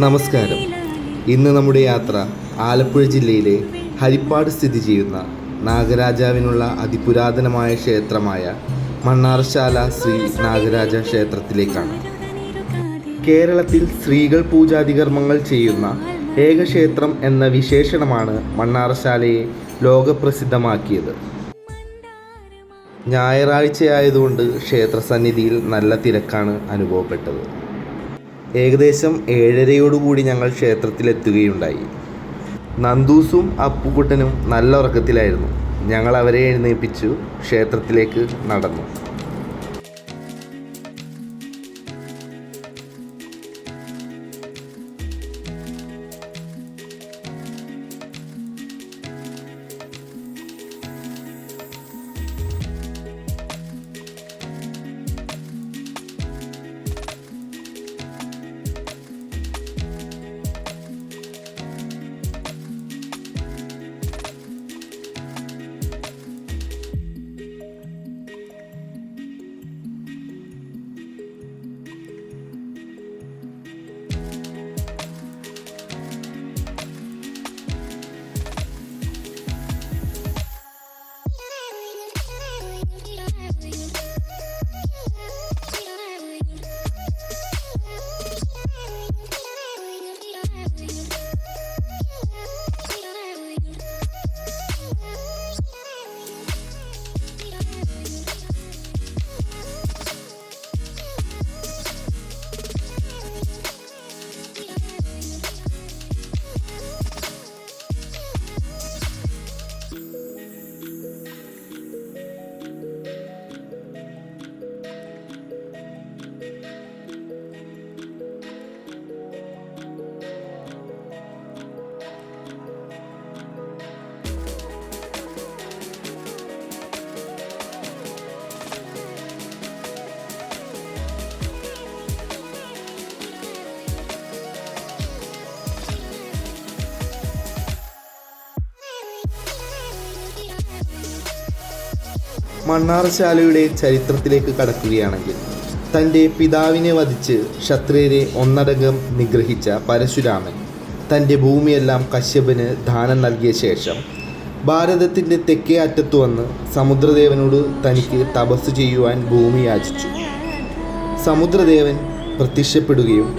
നമസ്കാരം. ഇന്ന് നമ്മുടെ യാത്ര ആലപ്പുഴ ജില്ലയിലെ ഹരിപ്പാട് സ്ഥിതി ചെയ്യുന്ന നാഗരാജാവിനുള്ള അതിപുരാതനമായ ക്ഷേത്രമായ മണ്ണാറശാല ശ്രീ നാഗരാജ ക്ഷേത്രത്തിലേക്കാണ്. കേരളത്തിൽ സ്ത്രീകൾ പൂജാതികർമ്മങ്ങൾ ചെയ്യുന്ന ഏക ക്ഷേത്രം എന്ന വിശേഷണമാണ് മണ്ണാറശാലയെ ലോകപ്രസിദ്ധമാക്കിയത്. ഞായറാഴ്ചയായതുകൊണ്ട് ക്ഷേത്രസന്നിധിയിൽ നല്ല തിരക്കാണ് അനുഭവപ്പെട്ടത്. ഏകദേശം 7:30 ഞങ്ങൾ ക്ഷേത്രത്തിലെത്തുകയുണ്ടായി. നന്ദൂസും അപ്പുക്കുട്ടനും നല്ല ഉറക്കത്തിലായിരുന്നു. ഞങ്ങൾ അവരെ എഴുന്നേൽപ്പിച്ചു ക്ഷേത്രത്തിലേക്ക് നടന്നു. മണ്ണാറശാലയുടെ ചരിത്രത്തിലേക്ക് കടക്കുകയാണെങ്കിൽ, തൻ്റെ പിതാവിനെ വധിച്ച് ക്ഷത്രിയരെ ഒന്നടങ്കം നിഗ്രഹിച്ച പരശുരാമൻ തൻ്റെ ഭൂമിയെല്ലാം കശ്യപന് ദാനം നൽകിയ ശേഷം ഭാരതത്തിൻ്റെ തെക്കേ അറ്റത്തു വന്ന് സമുദ്രദേവനോട് തനിക്ക് തപസ് ചെയ്യുവാൻ ഭൂമി യാചിച്ചു. സമുദ്രദേവൻ പ്രത്യക്ഷപ്പെടുകയും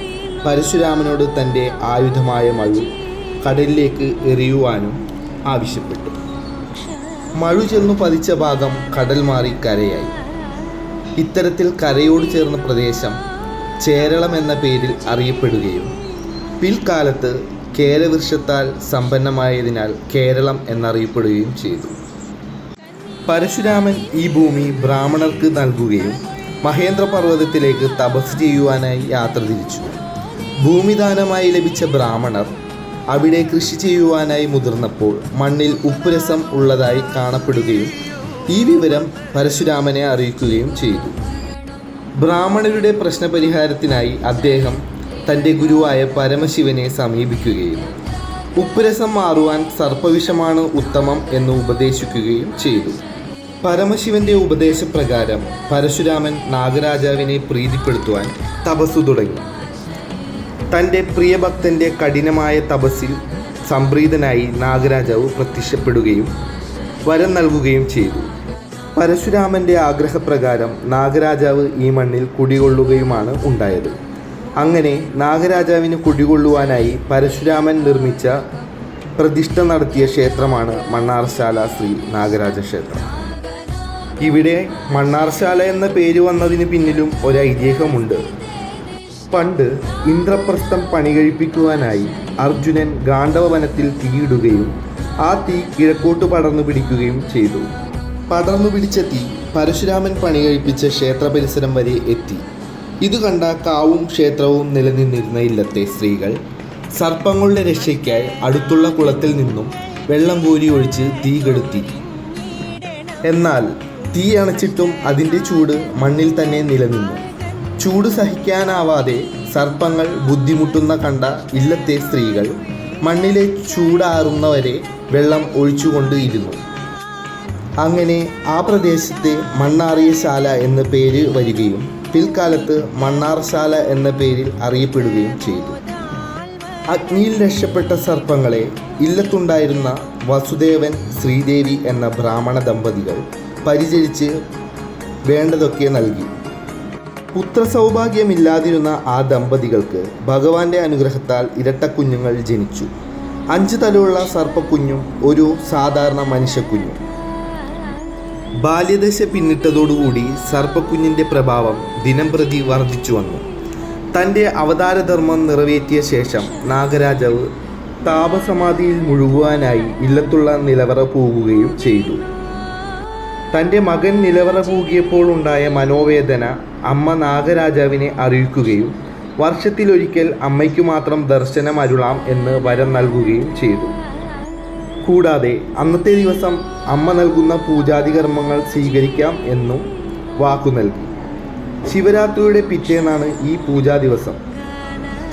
പരശുരാമനോട് തൻ്റെ ആയുധമായ മഴു കടലിലേക്ക് എറിയുവാനും ആവശ്യപ്പെട്ടു. മഴു ചെന്നു പതിച്ച ഭാഗം കടൽ മാറി കരയായി. ഇത്തരത്തിൽ കരയോട് ചേർന്ന പ്രദേശം ചേരളം എന്ന പേരിൽ അറിയപ്പെടുകയും പിൽക്കാലത്ത് കേരവൃക്ഷത്താൽ സമ്പന്നമായതിനാൽ കേരളം എന്നറിയപ്പെടുകയും ചെയ്തു. പരശുരാമൻ ഈ ഭൂമി ബ്രാഹ്മണർക്ക് നൽകുകയും മഹേന്ദ്രപർവ്വതത്തിലേക്ക് തപസ് ചെയ്യുവാനായി യാത്ര തിരിച്ചു. ഭൂമിദാനമായി ലഭിച്ച ബ്രാഹ്മണർ അവിടെ കൃഷി ചെയ്യുവാനായി മുതിർന്നപ്പോൾ മണ്ണിൽ ഉപ്പുരസം ഉള്ളതായി കാണപ്പെടുകയും ഈ വിവരം പരശുരാമനെ അറിയിക്കുകയും ചെയ്തു. ബ്രാഹ്മണരുടെ പ്രശ്നപരിഹാരത്തിനായി അദ്ദേഹം തൻ്റെ ഗുരുവായ പരമശിവനെ സമീപിക്കുകയും ഉപ്പുരസം മാറുവാൻ സർപ്പവിഷമാണ് ഉത്തമം എന്ന് ഉപദേശിക്കുകയും ചെയ്തു. പരമശിവന്റെ ഉപദേശപ്രകാരം പരശുരാമൻ നാഗരാജാവിനെ പ്രീതിപ്പെടുത്തുവാൻ തപസ്സു തുടങ്ങി. തൻ്റെ പ്രിയഭക്തൻ്റെ കഠിനമായ തപസ്സിൽ സംപ്രീതനായി നാഗരാജാവ് പ്രത്യക്ഷപ്പെടുകയും വരം നൽകുകയും ചെയ്തു. പരശുരാമൻ്റെ ആഗ്രഹപ്രകാരം നാഗരാജാവ് ഈ മണ്ണിൽ കുടികൊള്ളുകയുമാണ് ഉണ്ടായത്. അങ്ങനെ നാഗരാജാവിന് കുടികൊള്ളുവാനായി പരശുരാമൻ നിർമ്മിച്ച പ്രതിഷ്ഠ നടത്തിയ ക്ഷേത്രമാണ് മണ്ണാറശാല ശ്രീ നാഗരാജ ക്ഷേത്രം. ഇവിടെ മണ്ണാറശാല എന്ന പേര് വന്നതിന് പിന്നിലും ഒരു ഐതിഹ്യമുണ്ട്. പണ്ട് ഇന്ദ്രപ്രസ്ഥം പണികഴിപ്പിക്കുവാനായി അർജുനൻ ഗാണ്ഡവ വനത്തിൽ തീയിടുകയും ആ തീ കിഴക്കോട്ട് പടർന്നു പിടിക്കുകയും ചെയ്തു. പടർന്നു പിടിച്ച തീ പരശുരാമൻ പണികഴിപ്പിച്ച ക്ഷേത്ര പരിസരം വരെ എത്തി. ഇത് കണ്ട കാവും ക്ഷേത്രവും നിലനിന്നിരുന്ന ഇല്ലത്തെ സ്ത്രീകൾ സർപ്പങ്ങളുടെ രക്ഷയ്ക്കായി അടുത്തുള്ള കുളത്തിൽ നിന്നും വെള്ളം കോരി ഒഴിച്ച് തീ കെടുത്തി. എന്നാൽ തീ അണച്ചിട്ടും അതിൻ്റെ ചൂട് മണ്ണിൽ തന്നെ നിലനിന്നു. ചൂട് സഹിക്കാനാവാതെ സർപ്പങ്ങൾ ബുദ്ധിമുട്ടുന്ന കണ്ട ഇല്ലത്തെ സ്ത്രീകൾ മണ്ണിലെ ചൂടാറുന്നവരെ വെള്ളം ഒഴിച്ചുകൊണ്ട് ഇരുന്നു. അങ്ങനെ ആ പ്രദേശത്തെ മണ്ണാറിയശാല എന്ന പേര് വരികയും പിൽക്കാലത്ത് മണ്ണാറശാല എന്ന പേരിൽ അറിയപ്പെടുകയും ചെയ്തു. അഗ്നിയിൽ രക്ഷപ്പെട്ട സർപ്പങ്ങളെ ഇല്ലത്തുണ്ടായിരുന്ന വസുദേവൻ ശ്രീദേവി എന്ന ബ്രാഹ്മണ ദമ്പതികൾ പരിചരിച്ച് വേണ്ടതൊക്കെ നൽകി. പുത്രസൗഭാഗ്യമില്ലാതിരുന്ന ആ ദമ്പതികൾക്ക് ഭഗവാന്റെ അനുഗ്രഹത്താൽ ഇരട്ടക്കുഞ്ഞുങ്ങൾ ജനിച്ചു. 5 തലയുള്ള സർപ്പക്കുഞ്ഞും ഒരു സാധാരണ മനുഷ്യക്കുഞ്ഞും. ബാല്യദശ പിന്നിട്ടതോടുകൂടി സർപ്പക്കുഞ്ഞിൻ്റെ പ്രഭാവം ദിനംപ്രതി വർദ്ധിച്ചു വന്നു. തൻ്റെ അവതാരധർമ്മം നിറവേറ്റിയ ശേഷം നാഗരാജാവ് താപസമാധിയിൽ മുഴുകുവാനായി ഇല്ലത്തുള്ള നിലവറ പോകുകയും ചെയ്തു. തൻ്റെ മകൻ നിലവറ പൂകിയപ്പോൾ ഉണ്ടായ മനോവേദന അമ്മ നാഗരാജാവിനെ അറിയിക്കുകയും വർഷത്തിലൊരിക്കൽ അമ്മയ്ക്കു മാത്രം ദർശനം അരുളാം എന്ന് വരം നൽകുകയും ചെയ്തു. കൂടാതെ അന്നത്തെ ദിവസം അമ്മ നൽകുന്ന പൂജാതി കർമ്മങ്ങൾ സ്വീകരിക്കാം എന്നും വാക്കു നൽകി. ശിവരാത്രിയുടെ പിറ്റേന്നാണ് ഈ പൂജാ ദിവസം.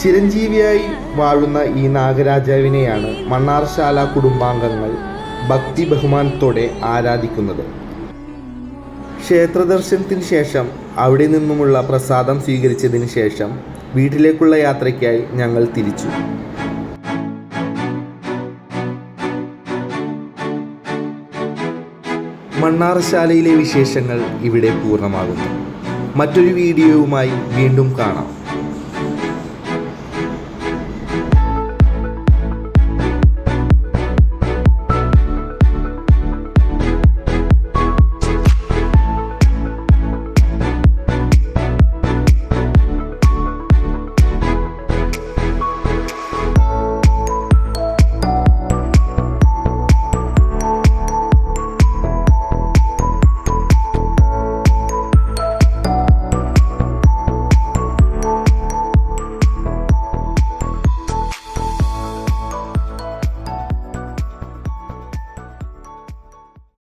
ചിരഞ്ജീവിയായി വാഴുന്ന ഈ നാഗരാജാവിനെയാണ് മണ്ണാറശാല കുടുംബാംഗങ്ങൾ ഭക്തി ബഹുമാനത്തോടെ ആരാധിക്കുന്നത്. ക്ഷേത്രദർശനത്തിന് ശേഷം അവിടെ നിന്നുമുള്ള പ്രസാദം സ്വീകരിച്ചതിന് ശേഷം വീട്ടിലേക്കുള്ള യാത്രയ്ക്കായി ഞങ്ങൾ തിരിച്ചു. മണ്ണാറശാലയിലെ വിശേഷങ്ങൾ ഇവിടെ പൂർണ്ണമാകുന്നു. മറ്റൊരു വീഡിയോയുമായി വീണ്ടും കാണാം.